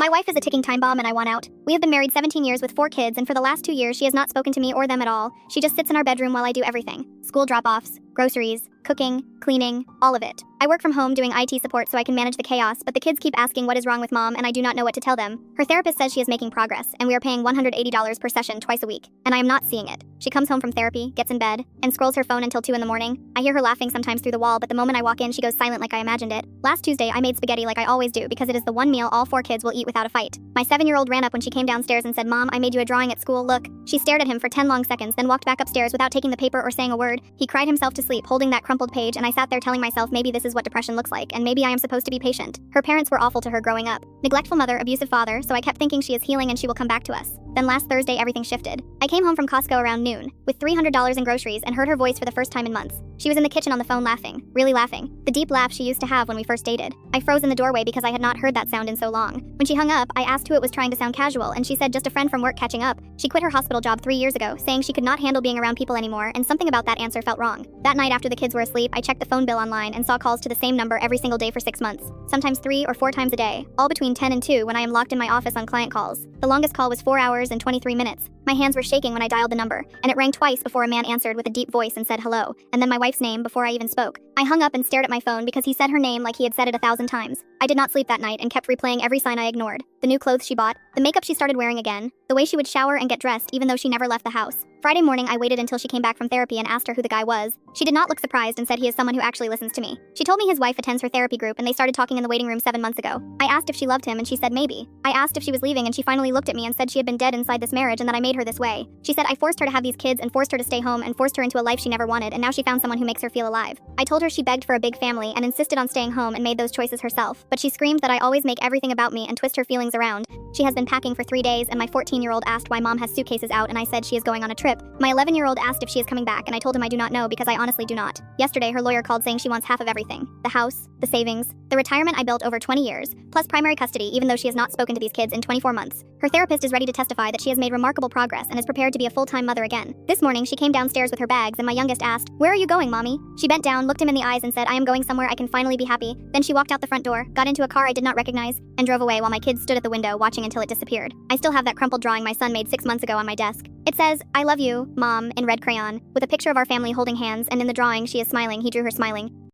My wife is a ticking time bomb and I want out. We have been married 17 years with 4 kids, and for the last 2 years she has not spoken to me or them at all. She just sits in our bedroom while I do everything. School drop-offs, groceries, cooking, cleaning, all of it. I work from home doing IT support so I can manage the chaos, but the kids keep asking what is wrong with mom and I do not know what to tell them. Her therapist says she is making progress, and we are paying $180 per session twice a week, and I am not seeing it. She comes home from therapy, gets in bed, and scrolls her phone until 2 in the morning. I hear her laughing sometimes through the wall, but the moment I walk in she goes silent like I imagined it. Last Tuesday I made spaghetti like I always do because it is the one meal all 4 kids will eat without a fight. My 7-year-old ran up when she came downstairs and said, "Mom, I made you a drawing at school, look." She stared at him for 10 long seconds, then walked back upstairs without taking the paper or saying a word. He cried himself to sleep holding that crumpled page, and I sat there telling myself maybe this is what depression looks like, and maybe I am supposed to be patient. Her parents were awful to her growing up. Neglectful mother, abusive father, so I kept thinking she is healing and she will come back to us. Then last Thursday everything shifted. I came home from Costco around noon, with $300 in groceries, and heard her voice for the first time in months. She was in the kitchen on the phone laughing, really laughing. The deep laugh she used to have when we first dated. I froze in the doorway because I had not heard that sound in so long. When she hung up, I asked who it was trying to sound casual, and she said just a friend from work catching up. She quit her hospital job 3 years ago, saying she could not handle being around people anymore, and something about that answer felt wrong. That night after the kids were asleep, I checked the phone bill online and saw calls to the same number every single day for 6 months. Sometimes 3 or 4 times a day, all between 10 and 2 when I am locked in my office on client calls. The longest call was 4 hours and 23 minutes. My hands were shaking when I dialed the number, and it rang twice before a man answered with a deep voice and said hello, and then my wife's name before I even spoke. I hung up and stared at my phone because he said her name like he had said it 1,000 times. I did not sleep that night and kept replaying every sign I ignored. The new clothes she bought, the makeup she started wearing again, the way she would shower and get dressed even though she never left the house. Friday morning I waited until she came back from therapy and asked her who the guy was. She did not look surprised and said he is someone who actually listens to me. She told me his wife attends her therapy group and they started talking in the waiting room 7 months ago. I asked if she loved him and she said maybe. I asked if she was leaving and she finally looked at me and said she had been dead inside this marriage and that I made her this way. She said I forced her to have these kids and forced her to stay home and forced her into a life she never wanted, and now she found someone who makes her feel alive. I told her she begged for a big family and insisted on staying home and made those choices herself, but she screamed that I always make everything about me and twist her feelings around. She has been packing for 3 days, and my 14-year-old asked why mom has suitcases out and I said she is going on a trip. My 11-year-old asked if she is coming back and I told him I do not know because I honestly do not. Yesterday her lawyer called saying she wants half of everything. The house, the savings, the retirement I built over 20 years, plus primary custody even though she has not spoken to these kids in 24 months. Her therapist is ready to testify that she has made remarkable progress and is prepared to be a full-time mother again. This morning she came downstairs with her bags and my youngest asked, "Where are you going, mommy?" She bent down, looked him in the eyes and said, "I am going somewhere I can finally be happy." Then she walked out the front door, got into a car I did not recognize, and drove away while my kids stood at the window watching until it disappeared. I still have that crumpled drawing my son made 6 months ago on my desk. It says, "I love you, Mom," in red crayon, with a picture of our family holding hands, and in the drawing she is smiling. He drew her smiling.